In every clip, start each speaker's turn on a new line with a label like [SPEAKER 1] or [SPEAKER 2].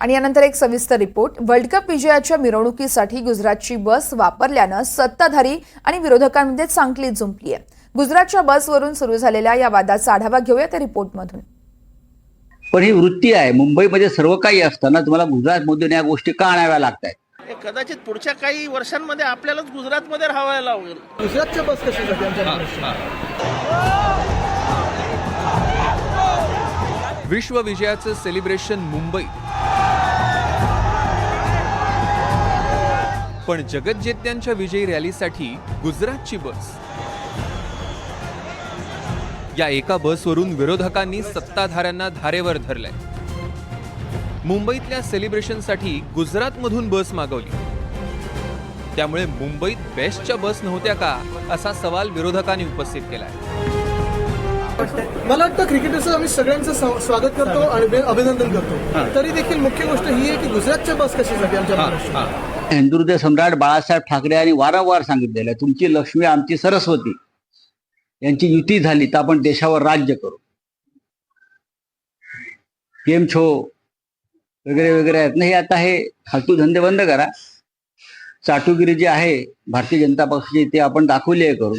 [SPEAKER 1] आणि यानंतर एक सविस्तर रिपोर्ट। वर्ल्ड कप विजयाच्या मिरवणुकीसाठी गुजरातची बस वापरल्यानं सत्ताधारी आणि विरोधकांमध्ये चांगली जुंपली आहे। गुजरातच्या बसवरून सुरू झालेल्या या वादाचा आढावा घेऊया त्या रिपोर्टमधून।
[SPEAKER 2] पण ही वृत्ती आहे, मुंबईमध्ये सर्व काही असताना तुम्हाला गुजरातमधून या गोष्टी का आणाव्या लागतात?
[SPEAKER 3] कदाचित पुढच्या काही वर्षांमध्ये आपल्यालाच गुजरातमध्ये राहावं लागेल।
[SPEAKER 4] गुजरातच्या बस कशासाठी आमच्या
[SPEAKER 5] विश्व विजयाचं सेलिब्रेशन मुंबई, पण जगज्जेत्यांच्या विजयी रॅलीसाठी गुजरातची बस। या एका बसवरून विरोधकांनी सत्ताधाऱ्यांना धारेवर धरलंय। मुंबईतल्या सेलिब्रेशनसाठी गुजरातमधून बस मागवली, त्यामुळे मुंबईत बेस्टच्या बस नव्हत्या का असा सवाल विरोधकांनी उपस्थित केलाय।
[SPEAKER 4] मला वाटतं क्रिकेटर्स आम्ही सगळ्यांचं स्वागत करतो आणि अभिनंदन करतो, तरी देखील मुख्य गोष्ट ही आहे की गुजरातच्या बस कशासाठी आमच्या महाराष्ट्रात।
[SPEAKER 2] हिंदुहृदय सम्राट बाळासाहेब ठाकरे यांनी वारंवार सांगितलेलं आहे, तुमची लक्ष्मी आमची सरस्वती, यांची युती झाली तर आपण देशावर राज्य करू। गेम छो वगैरे वगैरे आहेत ना, हे आता हे फालतू धंदे बंद करा। चाटुगिरी जी आहे भारतीय जनता पक्षाची ते आपण दाखवली आहे करून।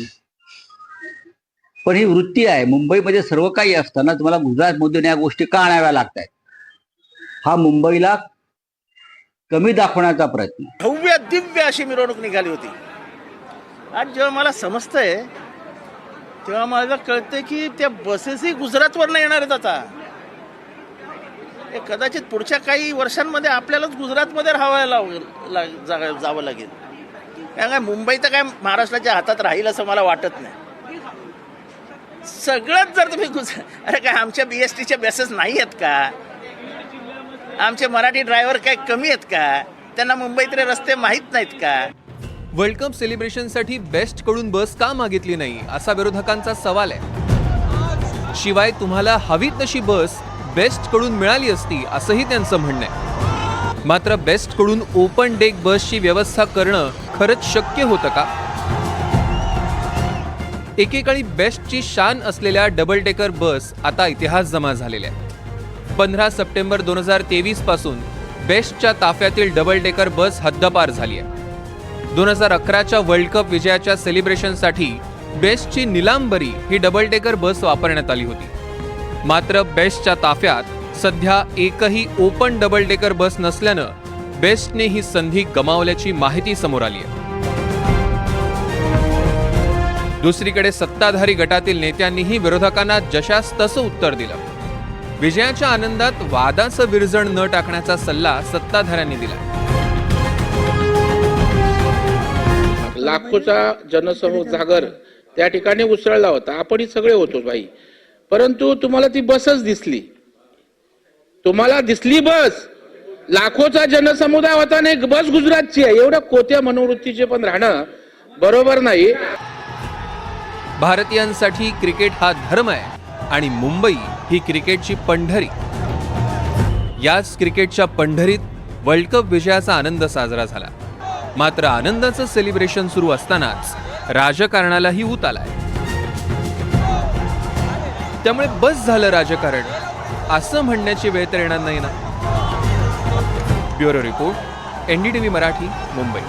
[SPEAKER 2] पण ही वृत्ती आहे, मुंबईमध्ये सर्व काही असताना तुम्हाला गुजरातमधून या गोष्टी का आणाव्या लागतात? हा मुंबईला कमी दाखवण्याचा प्रयत्न।
[SPEAKER 3] भव्य दिव्य अशी मिरवणूक निघाली होती। आज जेव्हा मला समजतंय तेव्हा मला कळतंय की त्या बसेसही गुजरातवरून येणार आहेत आता। कदाचित पुढच्या काही वर्षांमध्ये आपल्यालाच गुजरातमध्ये राहावं जावं लागेल। कारण काय मुंबई तर काय महाराष्ट्राच्या हातात राहील असं मला वाटत नाही। सगळंच जर तुम्ही अरे काय आमच्या BSTच्या बसेस नाही आहेत का? आमचे मराठी ड्रायव्हर काय कमी आहेत का? त्यांना मुंबईतले रस्ते माहीत नाहीत का?
[SPEAKER 5] वर्ल्ड कप सेलिब्रेशनसाठी बेस्ट कडून बस का मागितली नाही असा विरोधकांचा सवाल आहे। शिवाय तुम्हाला हवी तशी बस बेस्ट कडून मिळाली असती असंही त्यांचं म्हणणं आहे। मात्र बेस्ट कडून ओपन डेक बसची व्यवस्था करणं खरंच शक्य होतं का? एकेकाळी बेस्टची शान असलेल्या डबल डेकर बस आता इतिहास जमा झालेल्या आहेत। 15 सप्टेंबर 2023 पासून बेस्टच्या ताफ्यातील डबल डेकर बस हद्दपार झाली आहे। 2011च्या वर्ल्ड कप विजयाच्या सेलिब्रेशनसाठी बेस्टची निलांबरी ही डबल डेकर बस वापरण्यात आली होती। मात्र बेस्टच्या ताफ्यात सध्या एकही ओपन डबल डेकर बस नसल्यानं बेस्टने ही संधी गमावल्याची माहिती समोर आली आहे। दुसरीकडे सत्ताधारी गटातील नेत्यांनीही विरोधकांना जशास तसं उत्तर दिलं। विजयाच्या आनंदात वादाचं विरजण न टाकण्याचा सल्ला सत्ताधाऱ्यांनी दिला।
[SPEAKER 6] लाखोचा जनसमूह जागर त्या ठिकाणी उसळला होता, आपणही सगळे होतो भाई, परंतु तुम्हाला ती बसच दिसली। तुम्हाला दिसली बस, लाखोचा जनसमुदाय होता ना, एक बस गुजरातची आहे। एवढ्या कोत्या मनोवृत्तीचे पण राहणं बरोबर नाही।
[SPEAKER 5] भारतीयांसाठी क्रिकेट हा धर्म आहे आणि मुंबई ही क्रिकेटची पंढरी। याच क्रिकेटच्या पंढरीत वर्ल्ड कप विजयाचा आनंद साजरा झाला। मात्र आनंदाचं सेलिब्रेशन सुरू असतानाच राजकारणालाही ऊत आलाय। त्यामुळे बस झालं राजकारण असं म्हणण्याची वेळ तर येणार नाही ना। Bureau report, NDTV Marathi, Mumbai.